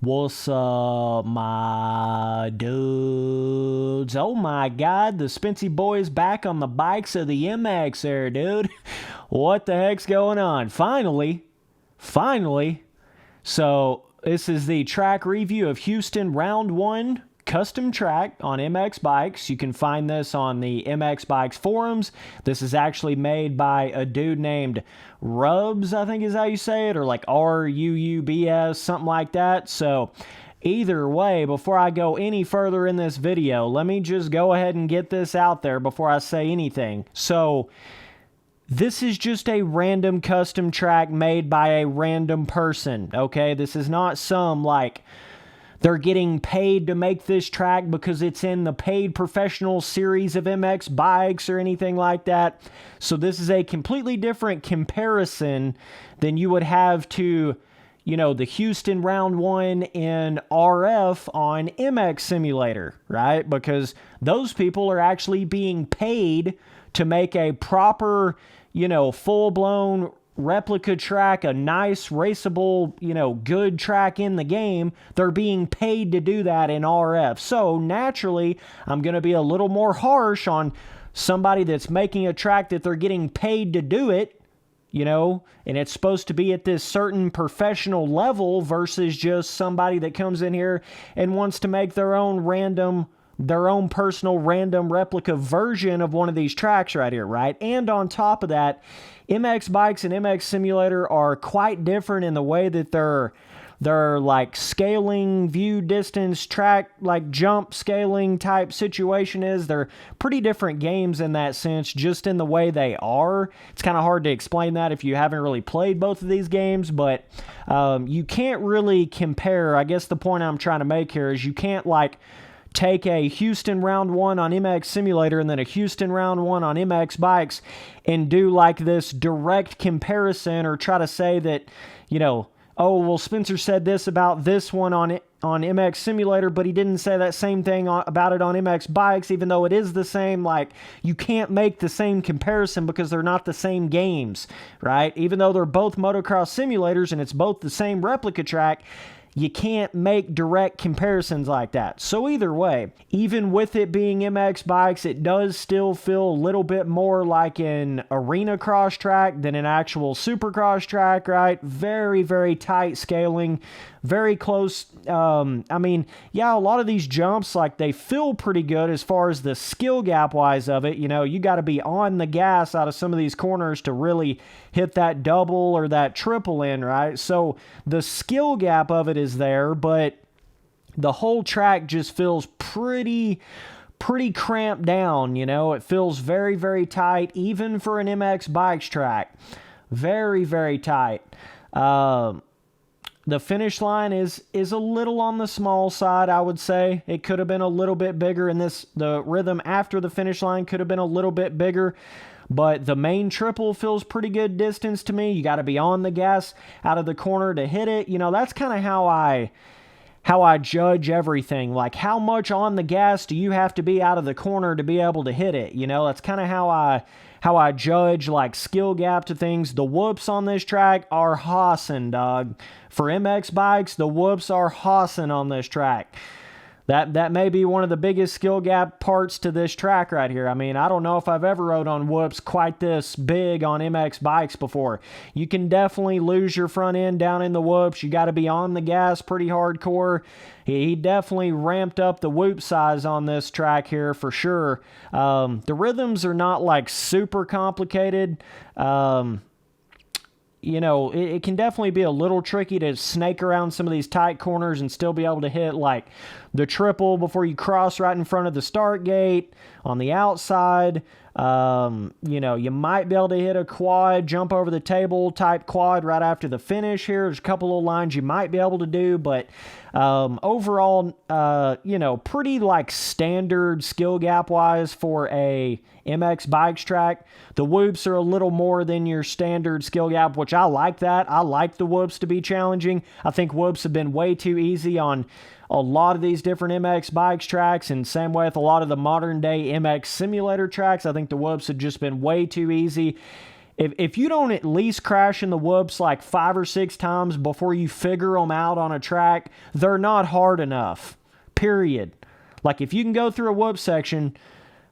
What's up, my dudes? Oh my god, the Spency boys back on the bikes of the MX there, dude. What the heck's going on? Finally. So, this is the track review of Houston Round 1 custom track on MX Bikes. You can find this on the MX Bikes forums. This is actually made by a dude named Rubs, I think is how you say it, or like R-U-U-B-S, something like that. So either way, before I go any further in this video, let me just go ahead and get this out there before I say anything. So this is just a random custom track made by a random person, okay? This is not some, like, they're getting paid to make this track because it's in the paid professional series of MX bikes or anything like that. So this is a completely different comparison than you would have to, you know, the Houston Round 1 in RF on MX Simulator, right? Because those people are actually being paid to make a proper, you know, full-blown replica track, a nice, raceable, you know, good track in the game. They're being paid to do that in RF. So naturally, I'm going to be a little more harsh on somebody that's making a track that they're getting paid to do it, you know, and it's supposed to be at this certain professional level versus just somebody that comes in here and wants to make their own personal random replica version of one of these tracks right here, right? And on top of that, MX Bikes and MX Simulator are quite different in the way that they're like scaling, view, distance, track, like jump scaling type situation is. They're pretty different games in that sense, just in the way they are. It's kind of hard to explain that if you haven't really played both of these games, but you can't really compare. I guess the point I'm trying to make here is you can't like take a Houston Round 1 on MX Simulator and then a Houston Round 1 on MX Bikes and do like this direct comparison or try to say that, you know, oh, well, Spencer said this about this one on MX Simulator, but he didn't say that same thing about it on MX Bikes, even though it is the same. Like, you can't make the same comparison because they're not the same games, right? Even though they're both motocross simulators and it's both the same replica track, you can't make direct comparisons like that. So either way, even with it being MX Bikes, it does still feel a little bit more like an arena cross track than an actual Supercross track, right? Very, very tight scaling, very close. I mean, yeah, a lot of these jumps, like, they feel pretty good as far as the skill gap wise of it. You know, you got to be on the gas out of some of these corners to really hit that double or that triple in, right? So the skill gap of it is there, but the whole track just feels pretty cramped down, you know? It feels very, very tight, even for an MX Bikes track. Very, very tight. The finish line is a little on the small side, I would say. It could have been a little bit bigger, and the rhythm after the finish line could have been a little bit bigger. But the main triple feels pretty good distance to me. You got to be on the gas out of the corner to hit it. You know, that's kind of how I judge everything. Like, how much on the gas do you have to be out of the corner to be able to hit it? You know, that's kind of how I judge, like, skill gap to things. The whoops on this track are hossing, dog. For MX Bikes, the whoops are hossing on this track. That may be one of the biggest skill gap parts to this track right here. I mean, I don't know if I've ever rode on whoops quite this big on MX Bikes before. You can definitely lose your front end down in the whoops. You got to be on the gas pretty hardcore. He definitely ramped up the whoop size on this track here for sure. The rhythms are not like super complicated. You know, it can definitely be a little tricky to snake around some of these tight corners and still be able to hit like the triple before you cross right in front of the start gate on the outside. You know, you might be able to hit a quad, jump over the table type quad right after the finish here. There's a couple of lines you might be able to do, but overall, you know, pretty like standard skill gap wise for a MX Bikes track. The whoops are a little more than your standard skill gap, which I like that. I like the whoops to be challenging. I think whoops have been way too easy on a lot of these different MX Bikes tracks, and same way with a lot of the modern day MX Simulator tracks. I think the whoops have just been way too easy. if you don't at least crash in the whoops like 5 or 6 times before you figure them out on a track, they're not hard enough, period. Like, if you can go through a whoop section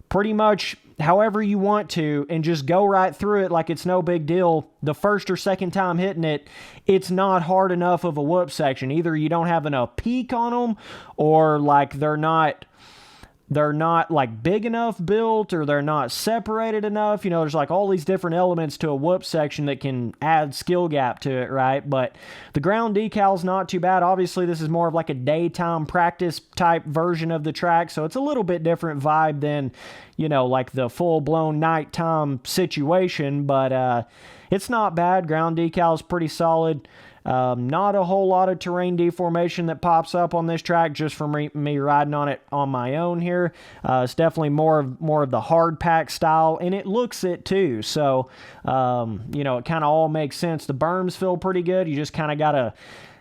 pretty much however you want to and just go right through it like it's no big deal, the first or second time hitting it, it's not hard enough of a whoop section. Either you don't have enough peak on them, or like they're not like big enough built, or they're not separated enough. You know, there's like all these different elements to a whoop section that can add skill gap to it, right? But the ground decal's not too bad. Obviously, this is more of like a daytime practice type version of the track, so it's a little bit different vibe than, you know, like the full-blown nighttime situation, but it's not bad. Ground decal's pretty solid. Not a whole lot of terrain deformation that pops up on this track just from me riding on it on my own here. It's definitely more of the hard pack style, and it looks it too. So, you know, it kind of all makes sense. The berms feel pretty good. You just kind of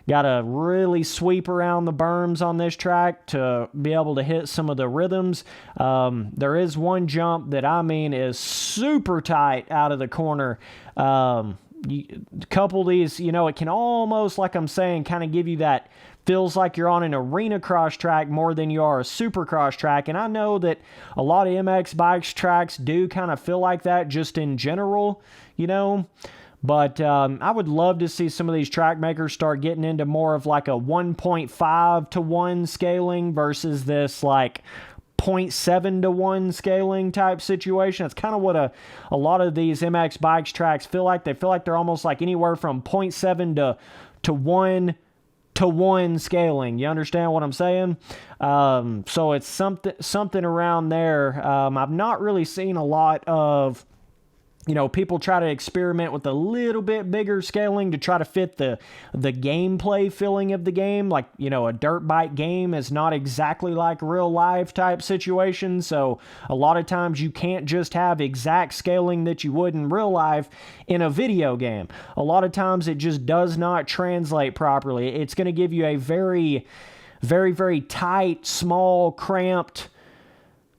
gotta really sweep around the berms on this track to be able to hit some of the rhythms. There is one jump that, I mean, is super tight out of the corner. A couple of these, you know, it can almost, like I'm saying, kind of give you that, feels like you're on an arena cross track more than you are a supercross track. And I know that a lot of MX bikes tracks do kind of feel like that just in general, you know. But I would love to see some of these track makers start getting into more of like a 1.5 to 1 scaling versus this like 0.7 to 1 scaling type situation. It's kind of what a lot of these MX bikes tracks feel like. They feel like they're almost like anywhere from 0.7 to 1 to 1 scaling. You understand what I'm saying? So it's something around there. I've not really seen a lot of, you know, people try to experiment with a little bit bigger scaling to try to fit the gameplay feeling of the game. Like, you know, a dirt bike game is not exactly like real life type situation. So a lot of times you can't just have exact scaling that you would in real life in a video game. A lot of times it just does not translate properly. It's going to give you a very, very, very tight, small, cramped,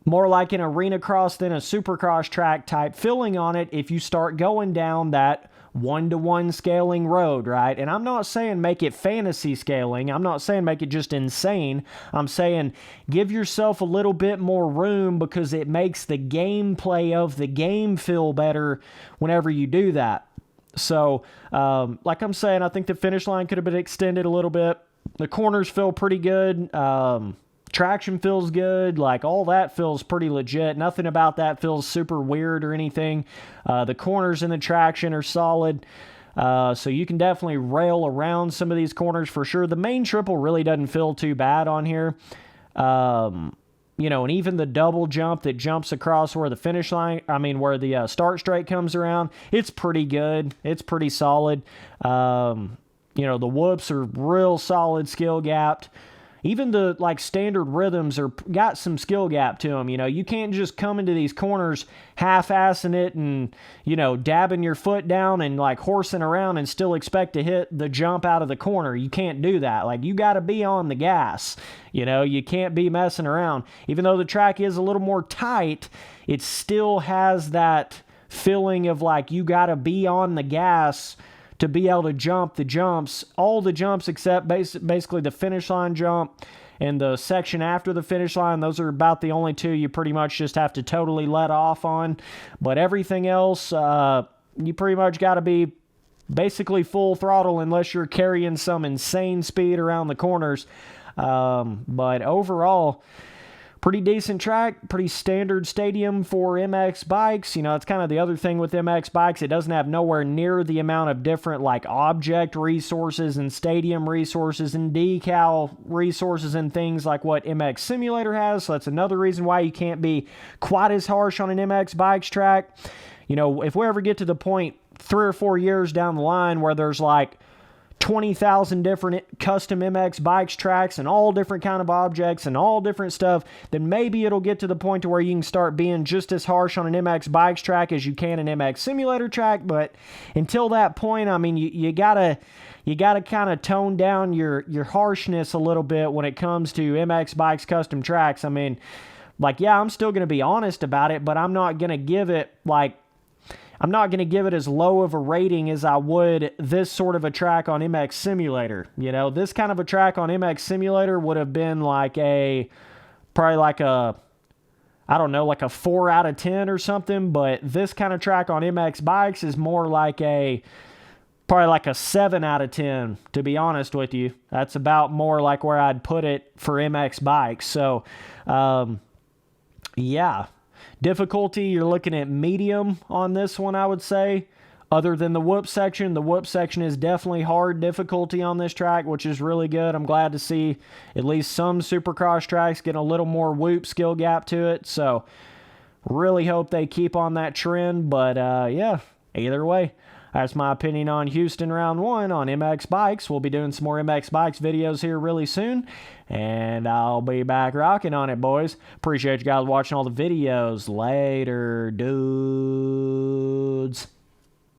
more like an arena cross than a supercross track type feeling on it if you start going down that 1-to-1 scaling road, right? And I'm not saying make it fantasy scaling. I'm not saying make it just insane. I'm saying give yourself a little bit more room, because it makes the gameplay of the game feel better whenever you do that. So, like I'm saying, I think the finish line could have been extended a little bit. The corners feel pretty good. Traction feels good. Like, all that feels pretty legit. Nothing about that feels super weird or anything. The corners and the traction are solid. So you can definitely rail around some of these corners for sure. The main triple really doesn't feel too bad on here. You know, and even the double jump that jumps across where the finish line, where the start straight comes around, it's pretty good. It's pretty solid. You know, the whoops are real solid skill gapped. Even the like standard rhythms are got some skill gap to them. You know, you can't just come into these corners half-assing it and, you know, dabbing your foot down and like horsing around and still expect to hit the jump out of the corner. You can't do that. Like, you got to be on the gas. You know, you can't be messing around. Even though the track is a little more tight, it still has that feeling of like you got to be on the gas to be able to jump the jumps, all the jumps except basically the finish line jump and the section after the finish line. Those are about the only two you pretty much just have to totally let off on. But everything else, you pretty much got to be basically full throttle unless you're carrying some insane speed around the corners. But overall, pretty decent track, pretty standard stadium for MX bikes. You know, it's kind of the other thing with MX bikes. It doesn't have nowhere near the amount of different like object resources and stadium resources and decal resources and things like what MX Simulator has. So that's another reason why you can't be quite as harsh on an MX bikes track. You know, if we ever get to the point 3 or 4 years down the line where there's like 20,000 different custom MX bikes tracks and all different kind of objects and all different stuff, then maybe it'll get to the point to where you can start being just as harsh on an MX bikes track as you can an MX Simulator track. But until that point, I mean, you gotta kind of tone down your harshness a little bit when it comes to MX bikes custom tracks. I mean, like, yeah, I'm still gonna be honest about it, but I'm not gonna give it like I'm not going to give it as low of a rating as I would this sort of a track on MX Simulator. You know, this kind of a track on MX Simulator would have been like probably like a, I don't know, like a 4 out of 10 or something, but this kind of track on MX Bikes is more like probably like a 7 out of 10, to be honest with you. That's about more like where I'd put it for MX Bikes. So, yeah. Difficulty, you're looking at medium on this one, I would say. Other than the whoop section. The whoop section is definitely hard difficulty on this track, which is really good. I'm glad to see at least some Supercross tracks get a little more whoop skill gap to it. So, really hope they keep on that trend. But, yeah, either way, that's my opinion on Houston Round 1 on MX Bikes. We'll be doing some more MX Bikes videos here really soon, and I'll be back rocking on it, boys. Appreciate you guys watching all the videos. Later, dudes.